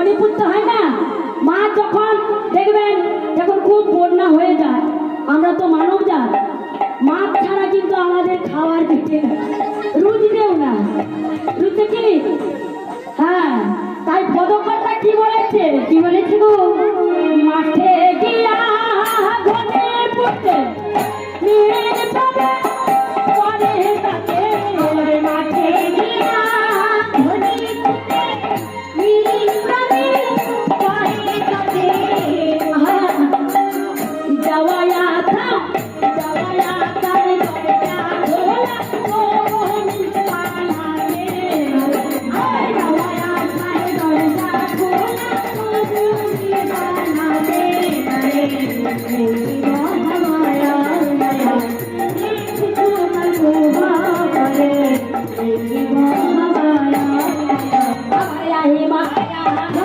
ঘড়ি পুঁততে হয় না। মাছ যখন দেখবেন যখন খুব বন্যা হয়ে যায়, আমরা তো মানব জাত, মাছ ছাড়া কিন্তু আমাদের খাওয়ার জুটে না, রুজবেও না, রুজে কি? হ্যাঁ, তাই পদকর্তা কি বলেছে, কি বলেছে গো? মাঠে গিয়া ঘরে পুঁতে মেয়ের পাবে পরে তাকে, মাঠে গিয়া ঘরে পুঁতে মেয়ের পাবে পরে তাকে। যাওয়া থা যাওয়া তার ঘরটা ঘোলা কোন পালালে, আয় যাওয়া তার ঘরটা ঘোলা কোন পালালে, আরে মায়া মায়া কিছু না কোবা করে মায়া মায়া মায়া